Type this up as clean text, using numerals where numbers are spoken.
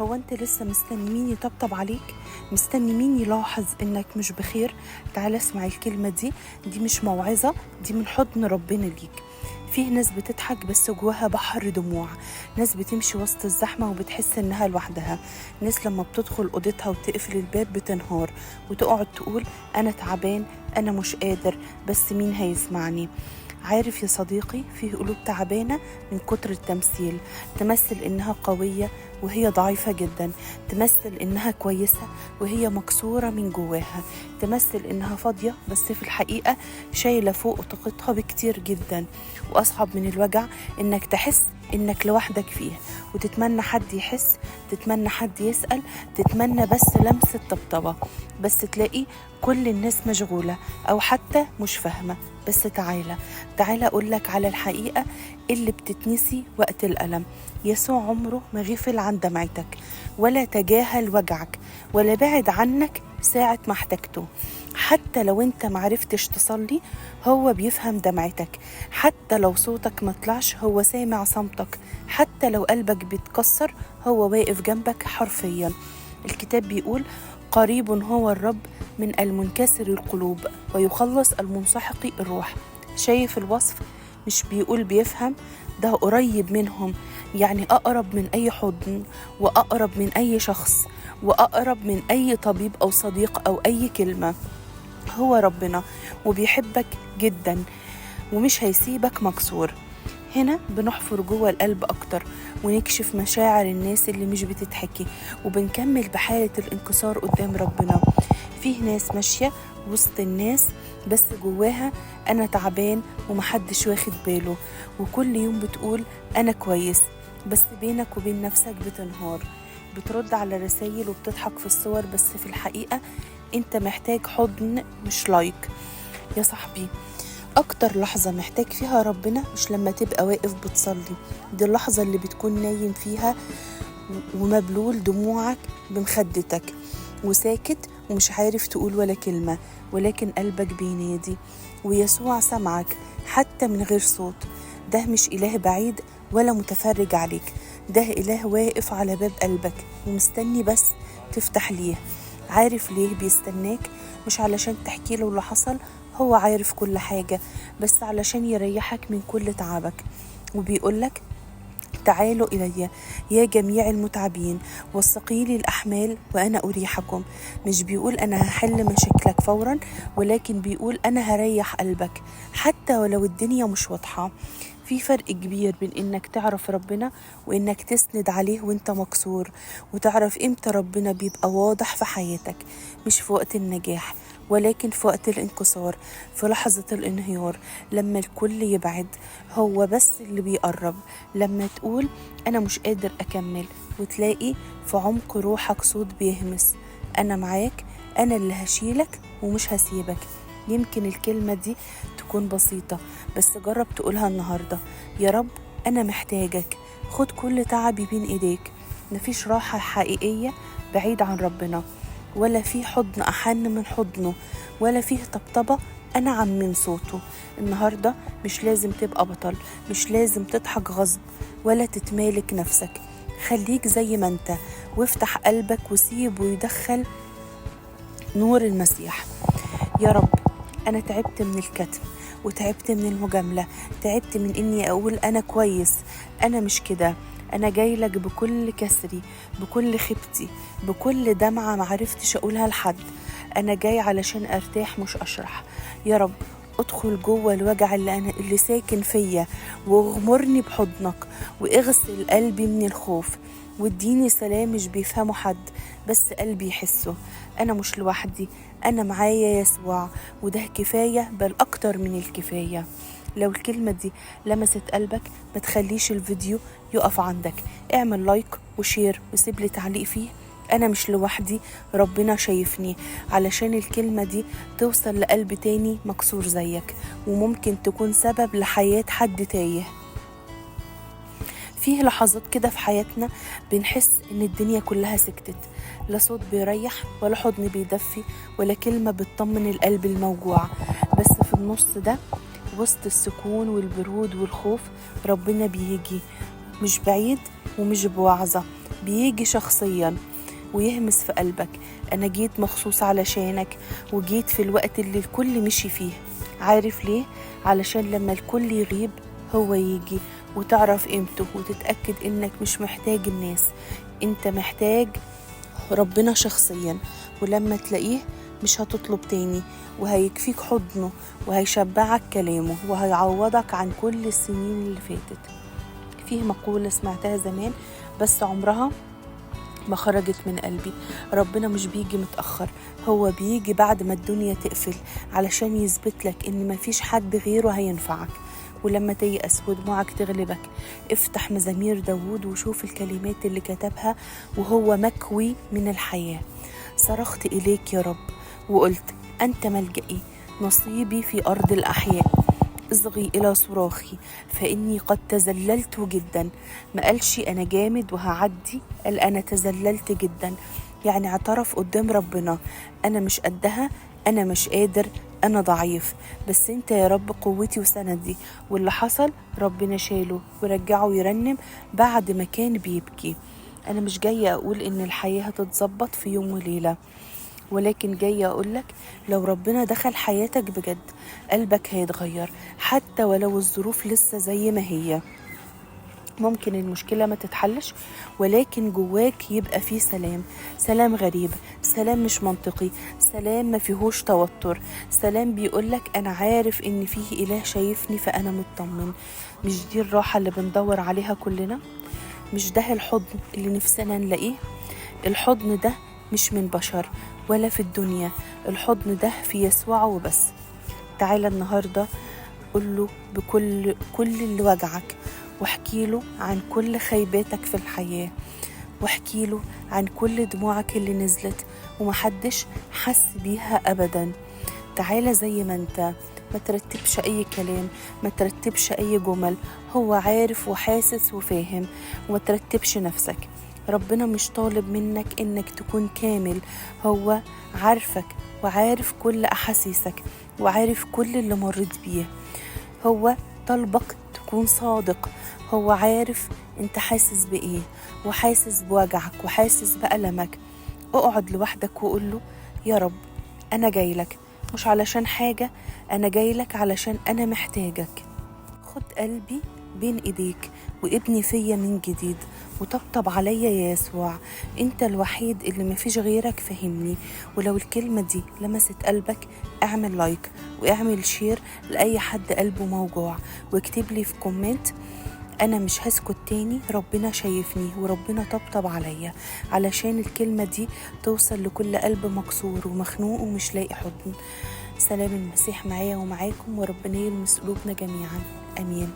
هو انت لسه مستني مين يطبطب عليك؟ مستني مين يلاحظ انك مش بخير؟ تعال اسمع الكلمة دي مش موعظة، دي من حضن ربنا ليك. فيه ناس بتضحك بس جواها بحر دموع، ناس بتمشي وسط الزحمة وبتحس انها لوحدها، ناس لما بتدخل اوضتها وتقفل الباب بتنهار وتقعد تقول انا تعبان، انا مش قادر، بس مين هيسمعني؟ عارف يا صديقي، فيه قلوب تعبانة من كتر التمثيل، تمثل إنها قوية وهي ضعيفة جدا، تمثل إنها كويسة وهي مكسورة من جواها، تمثل إنها فاضية بس في الحقيقة شايلة فوق طاقتها بكتير جدا. وأصعب من الوجع إنك تحس إنك لوحدك فيه، وتتمنى حد يحس، تتمنى حد يسأل، تتمنى بس لمسة طبطبة، بس تلاقي كل الناس مشغولة أو حتى مش فاهمة. بس تعالى أقولك على الحقيقة اللي بتتنسي وقت الألم. يسوع عمره ما غفل عن دمعتك، ولا تجاهل وجعك، ولا بعد عنك ساعة ما احتجته. حتى لو انت معرفتش تصلي هو بيفهم دمعتك، حتى لو صوتك ما طلعش هو سامع صمتك، حتى لو قلبك بيتكسر هو واقف جنبك حرفيا. الكتاب بيقول قريب هو الرب من المنكسر القلوب ويخلص المنسحق الروح. شايف الوصف؟ مش بيقول بيفهم، ده قريب منهم، يعني أقرب من أي حضن، وأقرب من أي شخص، وأقرب من أي طبيب أو صديق أو أي كلمة. هو ربنا وبيحبك جدا ومش هيسيبك مكسور. هنا بنحفر جوه القلب أكتر ونكشف مشاعر الناس اللي مش بتتحكي، وبنكمل بحالة الانكسار قدام ربنا. فيه ناس ماشية وسط الناس بس جواها أنا تعبان ومحدش واخد باله، وكل يوم بتقول أنا كويس، بس بينك وبين نفسك بتنهار. بترد على رسائل وبتضحك في الصور، بس في الحقيقة انت محتاج حضن مش لايك. يا صاحبي، أكتر لحظة محتاج فيها ربنا مش لما تبقى واقف بتصلي، دي اللحظة اللي بتكون نايم فيها ومبلول دموعك بمخدتك وساكت ومش عارف تقول ولا كلمة، ولكن قلبك بينادي ويسوع سمعك حتى من غير صوت. ده مش إله بعيد ولا متفرج عليك، ده إله واقف على باب قلبك ومستني بس تفتح ليه. عارف ليه بيستناك؟ مش علشان تحكي له اللي حصل، هو عارف كل حاجة، بس علشان يريحك من كل تعبك. وبيقولك تعالوا إلي يا جميع المتعبين والثقيلي الأحمال وأنا أريحكم. مش بيقول أنا هحل مشاكلك فورا، ولكن بيقول أنا هريح قلبك حتى ولو الدنيا مش واضحة. في فرق كبير بين إنك تعرف ربنا وإنك تسند عليه وإنت مكسور، وتعرف إمتى ربنا بيبقى واضح في حياتك، مش في وقت النجاح ولكن في وقت الانكسار، في لحظة الانهيار، لما الكل يبعد هو بس اللي بيقرب. لما تقول أنا مش قادر أكمل وتلاقي في عمق روحك صوت بيهمس أنا معاك، أنا اللي هشيلك ومش هسيبك. يمكن الكلمة دي تكون بسيطة، بس جرب تقولها النهاردة. يا رب أنا محتاجك، خد كل تعبي بين إيديك. مفيش راحة حقيقية بعيد عن ربنا، ولا في حضن أحن من حضنه، ولا فيه طبطبة أنعم من صوته. النهاردة مش لازم تبقى بطل، مش لازم تضحك غصب ولا تتمالك نفسك. خليك زي ما انت وافتح قلبك وسيبه يدخل نور المسيح. يا رب أنا تعبت من الكتم، وتعبت من المجاملة، تعبت من إني أقول أنا كويس، أنا مش كده. أنا جاي لك بكل كسري، بكل خيبتي، بكل دمعة معرفتش أقولها لحد. أنا جاي علشان أرتاح مش أشرح. يا رب ادخل جوه الوجع اللي ساكن فيا، واغمرني بحضنك، واغسل قلبي من الخوف، واديني سلام مش بيفهمه حد بس قلبي يحسه. أنا مش لوحدي، أنا معايا يسوع، وده كفاية بل أكتر من الكفاية. لو الكلمة دي لمست قلبك ما تخليش الفيديو يقف عندك، اعمل لايك وشير وسيبلي تعليق فيه أنا مش لوحدي، ربنا شايفني، علشان الكلمة دي توصل لقلب تاني مكسور زيك، وممكن تكون سبب لحياة حد تايه. فيه لحظات كده في حياتنا بنحس إن الدنيا كلها سكتت، لا صوت بيريح ولا حضن بيدفي ولا كلمة بتطمن القلب الموجوع. بس في النص ده، وسط السكون والبرود والخوف، ربنا بيجي، مش بعيد ومش بوعظة، بيجي شخصيا ويهمس في قلبك. أنا جيت مخصوص علشانك، وجيت في الوقت اللي الكل مشي فيه. عارف ليه؟ علشان لما الكل يغيب هو يجي، وتعرف قيمته وتتأكد إنك مش محتاج الناس، إنت محتاج ربنا شخصيا. ولما تلاقيه مش هتطلب تاني، وهيكفيك حضنه، وهيشبعك كلامه، وهيعوضك عن كل السنين اللي فاتت. فيه مقولة سمعتها زمان بس عمرها ما خرجت من قلبي: ربنا مش بيجي متأخر، هو بيجي بعد ما الدنيا تقفل، علشان يثبت لك إن مفيش حد غيره هينفعك. ولما تيأس ودموعك تغلبك، افتح مزامير داود وشوف الكلمات اللي كتبها وهو مكوي من الحياة. صرخت إليك يا رب وقلت: أنت ملجئي، نصيبي في أرض الأحياء. اصغي إلى صراخي فإني قد تذللت جدا. ما قالش أنا جامد وهعدي، قال أنا تذللت جدا. يعني اعترف قدام ربنا: أنا مش قدها، أنا مش قادر، أنا ضعيف، بس أنت يا رب قوتي وسندي. واللي حصل ربنا شاله ورجعه يرنم بعد ما كان بيبكي. أنا مش جاية أقول إن الحياة هتتظبط في يوم وليلة، ولكن جاية أقولك لو ربنا دخل حياتك بجد قلبك هيتغير، حتى ولو الظروف لسه زي ما هي. ممكن المشكلة ما تتحلش، ولكن جواك يبقى فيه سلام، سلام غريب، سلام مش منطقي، سلام ما فيهوش توتر، سلام بيقولك أنا عارف إن فيه إله شايفني فأنا مطمن. مش دي الراحة اللي بندور عليها كلنا؟ مش ده الحضن اللي نفسنا نلاقيه؟ الحضن ده مش من بشر ولا في الدنيا، الحضن ده في يسوع وبس. تعالى النهاردة قوله بكل اللي وجعك، واحكي له عن كل خيباتك في الحياة، واحكي له عن كل دموعك اللي نزلت ومحدش حس بيها أبدا. تعالى زي ما انت، ما ترتبش أي كلام، ما ترتبش أي جمل، هو عارف وحاسس وفاهم. وما ترتبش نفسك، ربنا مش طالب منك إنك تكون كامل، هو عارفك وعارف كل أحاسيسك وعارف كل اللي مريت بيه. هو طالبك تكون صادق، هو عارف انت حاسس بإيه وحاسس بوجعك وحاسس بألمك. اقعد لوحدك وقوله: يا رب أنا جايلك مش علشان حاجة، أنا جايلك علشان أنا محتاجك. خد قلبي بين إيديك وابني فيا من جديد، وطبطب عليا يا يسوع، انت الوحيد اللي مفيش غيرك فهمني. ولو الكلمة دي لمست قلبك اعمل لايك واعمل شير لأي حد قلبه موجوع، واكتب لي في كومنت: أنا مش هسكت تاني، ربنا شايفني وربنا طبطب عليا، علشان الكلمة دي توصل لكل قلب مكسور ومخنوق ومش لاقي حضن. سلام المسيح معايا ومعاكم، وربنا يلمس قلوبنا جميعا. أمين.